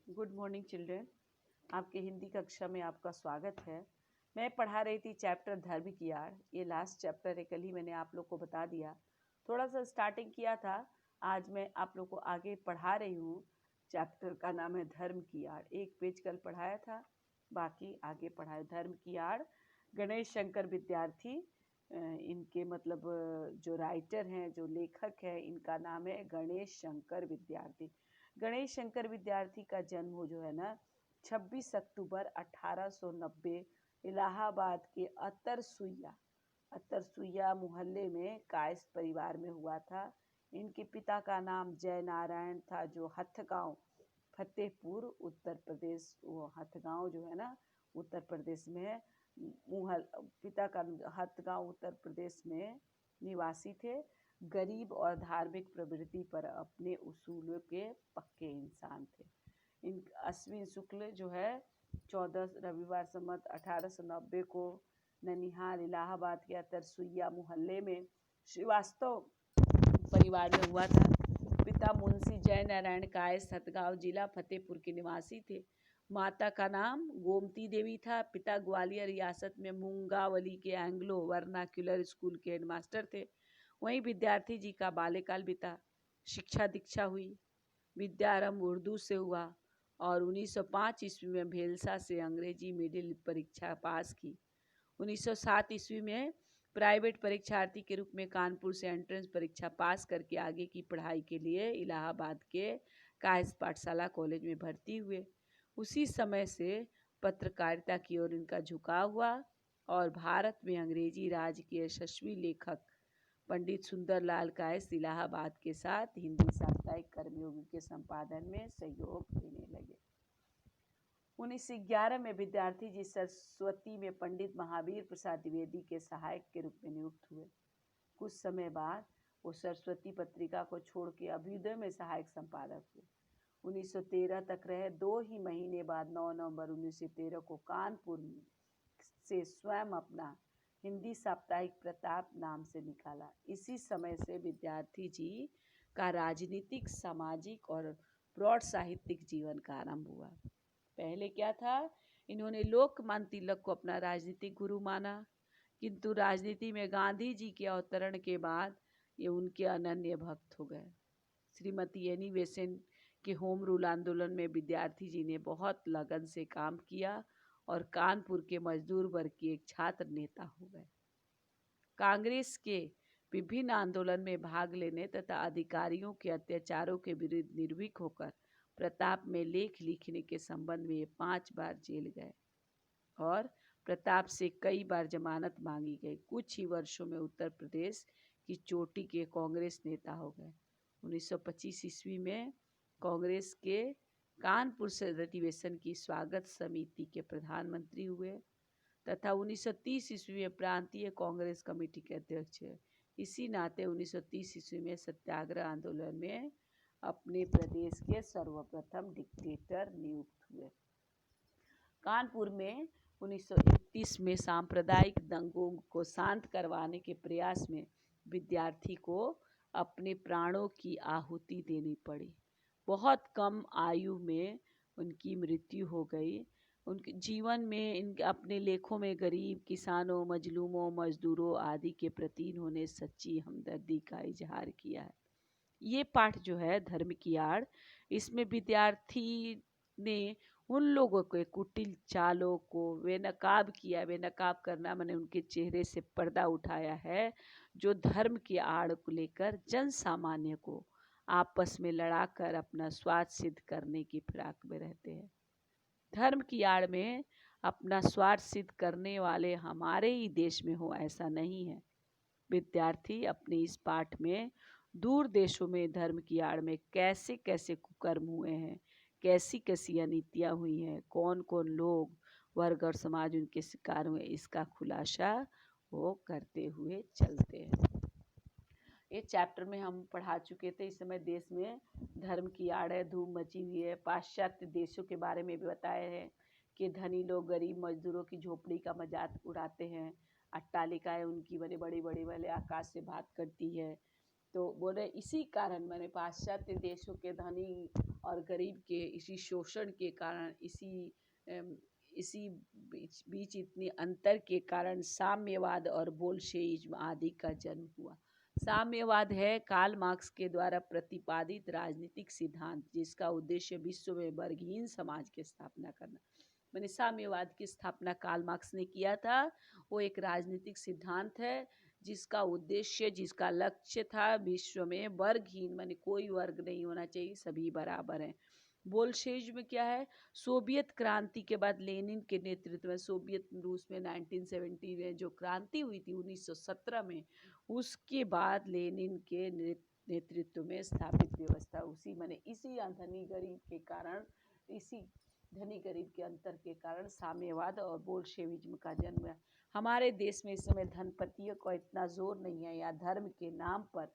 Good morning children. आपके हिंदी कक्षा में आपका स्वागत है। मैं पढ़ा रही थी चैप्टर धर्म की आड़। ये लास्ट चैप्टर है, कल ही मैंने आप लोग को बता दिया। थोड़ा सा स्टार्टिंग किया था, आज मैं आप लोग को आगे पढ़ा रही हूँ। चैप्टर का नाम है धर्म की आड़। एक पेज कल पढ़ाया था, बाकी आगे पढ़ाया। धर्म की आड़ गणेश शंकर विद्यार्थी, इनके मतलब जो राइटर हैं, जो लेखक हैं, इनका नाम है गणेश शंकर विद्यार्थी। गणेश शंकर विद्यार्थी का जन्म जो है ना 26 अक्टूबर 1890 इलाहाबाद के अतरसुइया मोहल्ले में कायस्थ परिवार में हुआ था। इनके पिता का नाम जय नारायण था, जो हथगांव फतेहपुर उत्तर प्रदेश, वो हथगांव जो है ना उत्तर प्रदेश में है। पिता का हथगांव उत्तर प्रदेश में निवासी थे। गरीब और धार्मिक प्रवृत्ति पर अपने उसूलों के पक्के इंसान थे। इन अश्विन शुक्ल जो है 14 रविवार संवत 1890 को ननिहाल इलाहाबाद के अतरसुइया मोहल्ले में श्रीवास्तव परिवार में हुआ था। पिता मुंशी जय नारायण कायस्थ हथगांव जिला फतेहपुर के निवासी थे। माता का नाम गोमती देवी था। पिता ग्वालियर रियासत में मुंगावली के एंग्लो वर्नाक्युलर स्कूल के हेडमास्टर थे। वहीं विद्यार्थी जी का बाल्यकाल बीता। शिक्षा दीक्षा हुई। विद्यारंभ उर्दू से हुआ और 1905 ईस्वी में भेलसा से अंग्रेजी मिडिल परीक्षा पास की। 1907 ईस्वी में प्राइवेट परीक्षार्थी के रूप में कानपुर से एंट्रेंस परीक्षा पास करके आगे की पढ़ाई के लिए इलाहाबाद के कायस्थ पाठशाला कॉलेज में भर्ती हुए। उसी समय से पत्रकारिता की ओर इनका झुकाव हुआ और भारत में अंग्रेजी राज के यशस्वी लेखक पंडित सुंदरलाल कायस्थ इलाहाबाद के साथ हिंदी साप्ताहिक कर्मयोगी के संपादन में सहयोग देने लगे। 1911 में विद्यार्थी जी सरस्वती में पंडित महावीर प्रसाद द्विवेदी के सहायक के रूप में नियुक्त हुए। कुछ समय बाद वो सरस्वती पत्रिका को छोड़ के अभ्युदय में सहायक संपादक हुए। 1913 तक रहे। 2 ही महीने बाद 9 नवंबर 1913 को कानपुर से स्वयं अपना हिंदी साप्ताहिक प्रताप नाम से निकाला। इसी समय से विद्यार्थी जी का राजनीतिक, सामाजिक और प्रौढ़ साहित्यिक जीवन का आरंभ हुआ। पहले क्या था, इन्होंने लोकमान्य तिलक को अपना राजनीतिक गुरु माना, किंतु राजनीति में गांधी जी के अवतरण के बाद ये उनके अनन्य भक्त हो गए। श्रीमती एनी बेसेंट के होम रूल आंदोलन में विद्यार्थी जी ने बहुत लगन से काम किया और कानपुर के मजदूर वर्ग के एक छात्र नेता हो गए। कांग्रेस के विभिन्न आंदोलन में भाग लेने तथा अधिकारियों के अत्याचारों के विरुद्ध निर्भीक होकर प्रताप में लेख लिखने के संबंध में ये 5 बार जेल गए और प्रताप से कई बार जमानत मांगी गई। कुछ ही वर्षों में उत्तर प्रदेश की चोटी के कांग्रेस नेता हो गए। 1925 ईस्वी में कांग्रेस के कानपुर से अधिवेशन की स्वागत समिति के प्रधानमंत्री हुए तथा 1930 ईस्वी में प्रांतीय कांग्रेस कमेटी के अध्यक्ष हुए। इसी नाते 1930 ईस्वी में सत्याग्रह आंदोलन में अपने प्रदेश के सर्वप्रथम डिक्टेटर नियुक्त हुए। कानपुर में 1931 में सांप्रदायिक दंगों को शांत करवाने के प्रयास में विद्यार्थी को अपने प्राणों की आहुति देनी पड़ी। बहुत कम आयु में उनकी मृत्यु हो गई। उनके जीवन में अपने लेखों में गरीब, किसानों, मजलूमों, मजदूरों आदि के प्रति इन्होंने सच्ची हमदर्दी का इजहार किया है। ये पाठ जो है धर्म की आड़, इसमें विद्यार्थी ने उन लोगों के कुटिल चालों को बेनकाब किया। बेनकाब करना माने उनके चेहरे से पर्दा उठाया है, जो धर्म की आड़ को लेकर जन सामान्य को आपस में लड़ाकर अपना स्वार्थ सिद्ध करने की फिराक में रहते हैं। धर्म की आड़ में अपना स्वार्थ सिद्ध करने वाले हमारे ही देश में हो, ऐसा नहीं है। विद्यार्थी अपने इस पाठ में दूर देशों में धर्म की आड़ में कैसे कैसे कुकर्म हुए हैं, कैसी कैसी अनीतियाँ हुई हैं, कौन कौन लोग, वर्ग और समाज उनके शिकार हुए, इसका खुलासा वो करते हुए चलते हैं। ये चैप्टर में हम पढ़ा चुके थे। इस समय देश में धर्म की आड़ है, धूम मची हुई है। पाश्चात्य देशों के बारे में भी बताया है कि धनी लोग गरीब मजदूरों की झोपड़ी का मजाक उड़ाते हैं। अट्टालिकाएं उनकी बड़ी बड़ी बड़ी वाले आकाश से बात करती है। तो बोले इसी कारण मैंने पाश्चात्य देशों के धनी और गरीब के इसी शोषण के कारण इसी बीच इतनी अंतर के कारण साम्यवाद और बोल्शेविज्म आदि का जन्म हुआ। साम्यवाद है कार्ल मार्क्स के द्वारा प्रतिपादित राजनीतिक सिद्धांत जिसका उद्देश्य विश्व में वर्गहीन समाज की स्थापना करना। मैंने साम्यवाद की स्थापना कार्ल मार्क्स ने किया था। वो एक राजनीतिक सिद्धांत है जिसका उद्देश्य जिसका लक्ष्य था विश्व में वर्गहीन माने कोई वर्ग नहीं होना चाहिए, सभी बराबर हैं। बोल्शेविज्म क्या है? सोवियत क्रांति के बाद लेनिन के नेतृत्व में सोवियत रूस में 1970 में जो क्रांति हुई थी 1917 में, उसके बाद लेनिन के नेतृत्व में स्थापित व्यवस्था उसी माने इसी धनी गरीब के कारण, इसी धनी गरीब के अंतर के कारण साम्यवाद और बोल्शेविज्म का जन्म है। हमारे देश में इस समय धनपतियों का इतना जोर नहीं है या धर्म के नाम पर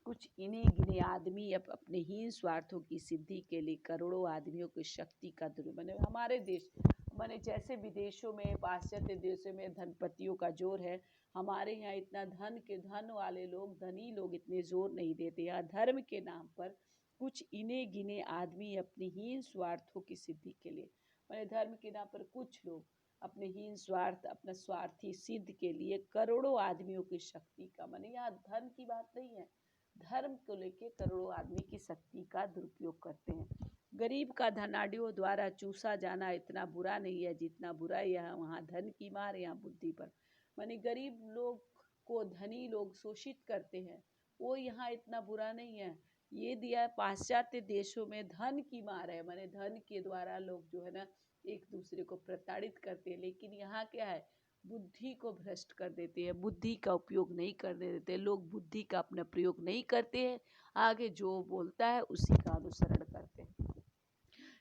कुछ इन्हीं गिने आदमी अपने हीन स्वार्थों की सिद्धि के लिए करोड़ों आदमियों की शक्ति का दुर्मन। हमारे देश माने जैसे विदेशों में पाश्चात्य देशों में धनपतियों का जोर है, हमारे यहाँ इतना धन वाले लोग धनी लोग इतने जोर नहीं देते। यहाँ धर्म के नाम पर कुछ इने गिने आदमी अपनी हीन स्वार्थों की सिद्धि के लिए माने धर्म के नाम पर कुछ लोग अपने हीन स्वार्थ अपना स्वार्थी सिद्ध के लिए करोड़ों आदमियों की शक्ति का माने यहाँ धन की बात नहीं है, धर्म को लेके करोड़ों आदमी की शक्ति का दुरुपयोग करते हैं। गरीब का धनाढ़ियों द्वारा चूसा जाना इतना बुरा नहीं है जितना बुरा यहाँ वहाँ धन की मार यहाँ बुद्धि पर माने गरीब लोग को धनी लोग शोषित करते हैं, वो यहाँ इतना बुरा नहीं है। ये दिया पाश्चात्य देशों में धन की मार है माने धन के द्वारा लोग जो है ना एक दूसरे को प्रताड़ित करते हैं। लेकिन यहाँ क्या है, बुद्धि को भ्रष्ट कर देते हैं, बुद्धि का उपयोग नहीं करने देते लोग, बुद्धि का अपना प्रयोग नहीं करते हैं, आगे जो बोलता है उसी का अनुसरण करते हैं।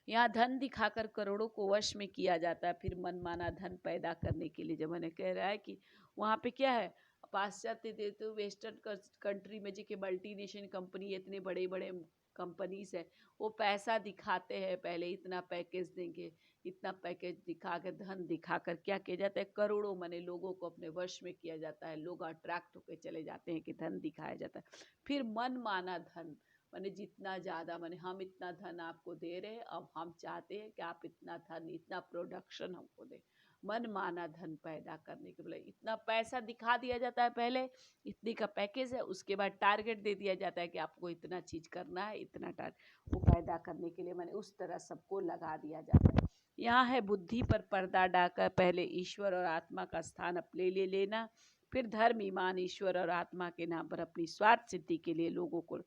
यहाँ धन दिखाकर करोड़ों को वश में किया जाता है, फिर मनमाना धन पैदा करने के लिए। जब मैंने कह रहा है कि वहाँ पे क्या है, पाश्चात्य देश तो वेस्टर्न कंट्री में जी के मल्टीनेशनल कंपनी इतने बड़े बड़े कंपनीज है, वो पैसा दिखाते हैं, पहले इतना पैकेज देंगे, इतना पैकेज दिखा कर धन दिखाकर क्या किया जाता है, करोड़ों माने लोगों को अपने वश में किया जाता है। लोग अट्रैक्ट होकर चले जाते हैं कि धन दिखाया जाता है। फिर मन माना धन माने जितना ज़्यादा माने हम इतना धन आपको दे रहे हैं, अब हम चाहते हैं कि आप इतना धन इतना प्रोडक्शन हमको दें। मन माना धन पैदा करने के लिए इतना पैसा दिखा दिया जाता है, पहले इतनी का पैकेज है, उसके बाद टारगेट दे दिया जाता है कि आपको इतना चीज़ करना है, इतना वो पैदा करने के लिए मैंने उस तरह सबको लगा दिया जाता है। यहाँ है बुद्धि पर पर्दा डालकर पहले ईश्वर और आत्मा का स्थान अपने लिए लेना, फिर धर्म ईमान ईश्वर और आत्मा के नाम पर अपनी स्वार्थ सिद्धि के लिए लोगों को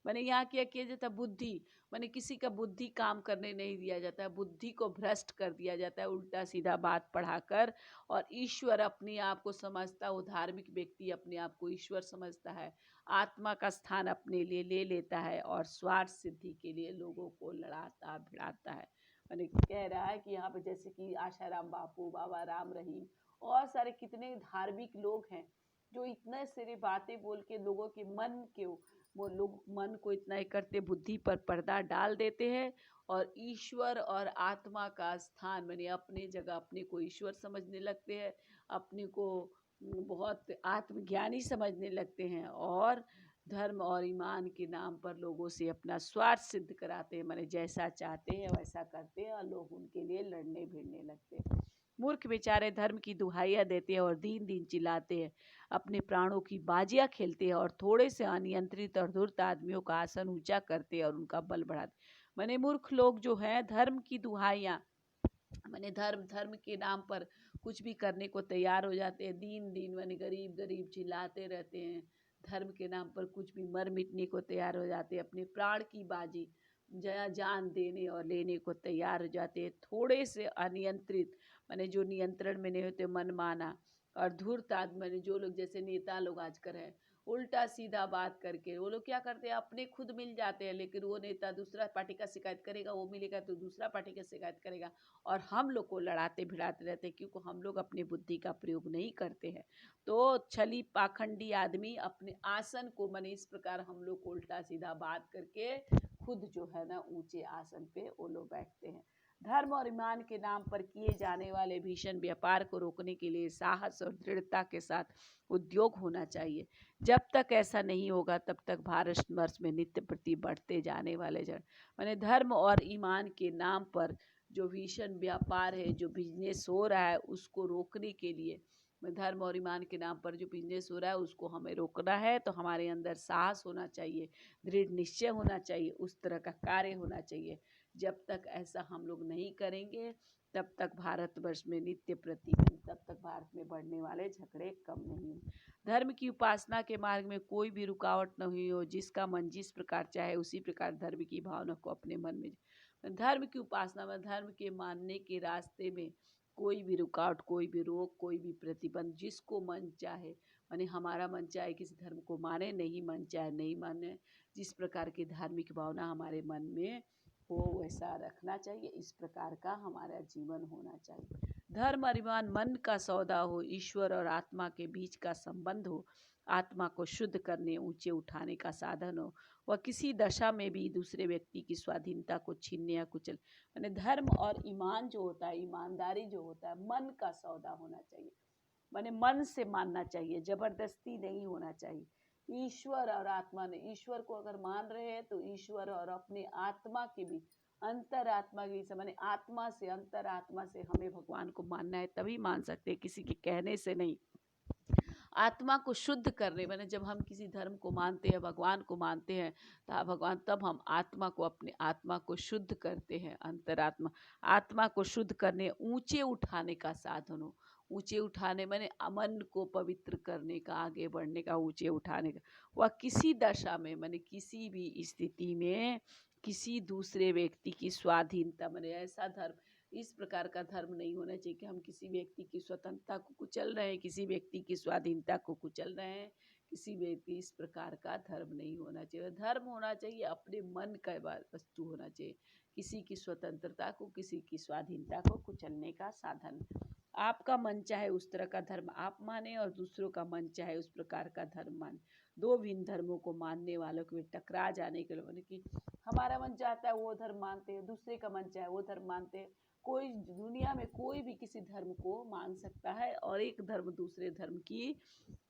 मैंने यहाँ क्या किया जाता है, बुद्धि मैंने किसी का बुद्धि काम करने नहीं दिया जाता है, बुद्धि को भ्रष्ट कर दिया जाता है उल्टा सीधा बात पढ़ाकर। और ईश्वर अपने आप को समझता, वो धार्मिक व्यक्ति अपने आप को ईश्वर समझता है, आत्मा का स्थान अपने लिए ले लेता है और स्वार्थ सिद्धि के लिए लोगों को लड़ाता भिड़ाता है। मैंने कह रहा है कि यहाँ पे जैसे कि आशाराम बापू, बाबा राम रहीम और सारे कितने धार्मिक लोग हैं जो इतने सारी बातें बोल के लोगों के मन के वो लोग मन को इतना करते, बुद्धि पर पर्दा डाल देते हैं और ईश्वर और आत्मा का स्थान मैंने अपने जगह अपने को ईश्वर समझने लगते हैं, अपने को बहुत आत्मज्ञानी समझने लगते हैं और धर्म और ईमान के नाम पर लोगों से अपना स्वार्थ सिद्ध कराते हैं। मैंने जैसा चाहते हैं वैसा करते हैं और लोग उनके लिए लड़ने भिड़ने लगते हैं। मूर्ख बेचारे धर्म की दुहाइयाँ देते हैं और दिन दिन चिल्लाते हैं, अपने प्राणों की बाजियाँ खेलते हैं और थोड़े से अनियंत्रित और धूर्त आदमियों का आसन ऊंचा करते हैं और उनका बल बढ़ाते। मैंने मूर्ख लोग जो हैं धर्म की दुहाइयाँ मैंने धर्म के नाम पर कुछ भी करने को तैयार हो जाते हैं। दिन दिन मैंने गरीब गरीब चिल्लाते रहते हैं, धर्म के नाम पर कुछ भी मर मिटने को तैयार हो जाते हैं, अपने प्राण की बाजी जया जान देने और लेने को तैयार हो जाते हैं। थोड़े से अनियंत्रित मैंने जो नियंत्रण में नहीं होते मन माना और धूर्त आदमी मैंने जो लोग जैसे नेता लोग आजकल हैं, उल्टा सीधा बात करके वो लोग क्या करते हैं, अपने खुद मिल जाते हैं, लेकिन वो नेता दूसरा पार्टी का शिकायत करेगा, वो मिलेगा तो दूसरा पार्टी का शिकायत करेगा और हम लोग को लड़ाते भिड़ाते रहते हैं क्योंकि हम लोग अपनी बुद्धि का प्रयोग नहीं करते हैं। तो छली पाखंडी आदमी अपने आसन को माने इस प्रकार हम लोग उल्टा सीधा बात करके खुद जो है ना ऊंचे आसन पे वो लोग बैठते हैं। धर्म और ईमान के नाम पर किए जाने वाले भीषण व्यापार को रोकने के लिए साहस और दृढ़ता के साथ उद्योग होना चाहिए। जब तक ऐसा नहीं होगा तब तक भारतवर्ष में नित्य प्रति बढ़ते जाने वाले जड़ माने धर्म और ईमान के नाम पर जो भीषण व्यापार है, जो बिजनेस हो रहा है, उसको रोकने के लिए धर्म और ईमान के नाम पर जो बिजनेस हो रहा है उसको हमें रोकना है। तो हमारे अंदर साहस होना चाहिए, दृढ़ निश्चय होना चाहिए, उस तरह का कार्य होना चाहिए। जब तक ऐसा हम लोग नहीं करेंगे तब तक भारतवर्ष में नित्य प्रतिदिन, तब तक भारत में बढ़ने वाले झगड़े कम नहीं होंगे। धर्म की उपासना के मार्ग में कोई भी रुकावट न हुई हो। जिसका मन जिस प्रकार चाहे उसी प्रकार धर्म की भावना को अपने मन में, धर्म की उपासना में, धर्म के मानने के रास्ते में कोई भी रुकावट, कोई भी रोक, कोई भी प्रतिबंध, जिसको मन चाहे माने हमारा मन चाहे किसी धर्म को माने, नहीं मन चाहे नहीं माने, जिस प्रकार की धार्मिक भावना हमारे मन में हो वैसा रखना चाहिए। इस प्रकार का हमारा जीवन होना चाहिए। धर्म और ईमान मन का सौदा हो, ईश्वर और आत्मा के बीच का संबंध हो, आत्मा को शुद्ध करने, ऊंचे उठाने का साधन हो, वह किसी दशा में भी दूसरे व्यक्ति की स्वाधीनता को छीनने या कुचल माने धर्म और ईमान जो होता है, ईमानदारी जो होता है, मन का सौदा होना चाहिए। माने मन से मानना चाहिए, जबरदस्ती नहीं होना चाहिए। ईश्वर और आत्मा ने, ईश्वर को अगर मान रहे हैं तो ईश्वर और अपने आत्मा के बीच, अंतरात्मा के बीच माने आत्मा से, अंतरात्मा से हमें भगवान को मानना है, तभी मान सकते हैं, किसी के कहने से नहीं। आत्मा को शुद्ध करने माने जब हम किसी धर्म को मानते हैं, भगवान को मानते हैं, तो भगवान तब हम आत्मा को, अपने आत्मा को शुद्ध करते हैं। अंतरात्मा आत्मा को शुद्ध करने, ऊंचे उठाने का साधन हो। ऊंचे उठाने माने मन को पवित्र करने का, आगे बढ़ने का, ऊंचे उठाने का। वह किसी दशा में माने किसी भी स्थिति में किसी दूसरे व्यक्ति की स्वाधीनता माने ऐसा धर्म, इस प्रकार का धर्म नहीं होना चाहिए कि हम किसी व्यक्ति की स्वतंत्रता को कुचल रहे हैं, किसी व्यक्ति की स्वाधीनता को कुचल रहे हैं, किसी व्यक्ति, इस प्रकार का धर्म नहीं होना चाहिए। धर्म होना चाहिए अपने मन का वस्तु होना चाहिए, किसी की स्वतंत्रता को, किसी की स्वाधीनता को कुचलने का साधन। आपका मन चाहे उस तरह का धर्म आप माने और दूसरों का मन चाहे उस प्रकार का धर्म माने। दो भिन्न धर्मों को मानने वालों के टकरा जाने के लिए कि हमारा मन चाहता है वो धर्म मानते हैं, दूसरे का मन चाहे वो धर्म मानते हैं। कोई दुनिया में कोई भी किसी धर्म को मान सकता है और एक धर्म दूसरे धर्म की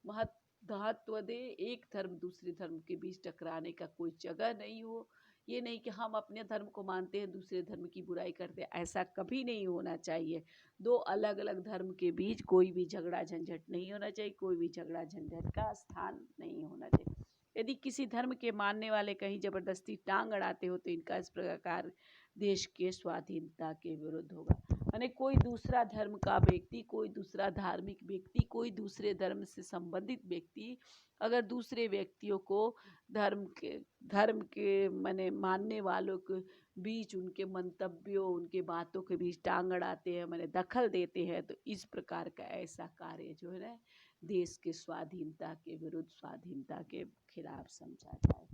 महत्व दे, एक धर्म दूसरे धर्म के बीच टकराने का कोई जगह नहीं हो। ये नहीं कि हम अपने धर्म को मानते हैं, दूसरे धर्म की बुराई करते हैं, ऐसा कभी नहीं होना चाहिए। दो अलग अलग धर्म के बीच कोई भी झगड़ा झंझट नहीं होना चाहिए, कोई भी झगड़ा झंझट का स्थान नहीं होना चाहिए। यदि किसी धर्म के मानने वाले कहीं जबरदस्ती टांग अड़ाते हो तो इनका इस प्रकार देश के स्वाधीनता के विरुद्ध होगा। माने कोई दूसरा धर्म का व्यक्ति, कोई दूसरा धार्मिक व्यक्ति, कोई दूसरे धर्म से संबंधित व्यक्ति अगर दूसरे व्यक्तियों को धर्म के माने मानने वालों के बीच, उनके मंतव्यों, उनके बातों के बीच टांग अड़ाते हैं, माने दखल देते हैं, तो इस प्रकार का ऐसा कार्य जो है ना देश के स्वाधीनता के विरुद्ध, स्वाधीनता के खिलाफ समझा जाए।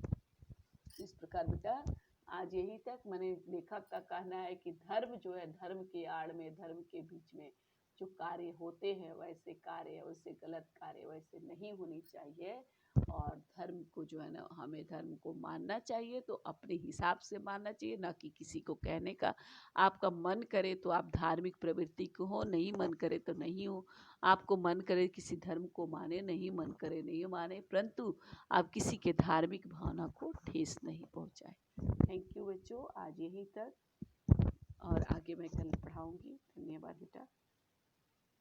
इस प्रकार बेटा आज यही तक। मैंने लेखक का कहना है कि धर्म जो है, धर्म के आड़ में, धर्म के बीच में जो कार्य होते हैं वैसे कार्य, वैसे गलत कार्य वैसे नहीं होनी चाहिए। और धर्म को जो है ना, हमें धर्म को मानना चाहिए तो अपने हिसाब से मानना चाहिए, ना कि किसी को कहने का। आपका मन करे तो आप धार्मिक प्रवृत्ति को हो, नहीं मन करे तो नहीं हो। आपको मन करे किसी धर्म को माने, नहीं मन करे नहीं माने, परंतु आप किसी के धार्मिक भावना को ठेस नहीं पहुंचाए। थैंक यू बच्चों, आज यहीं तक और आगे मैं कल पढ़ाऊंगी। धन्यवाद बेटा।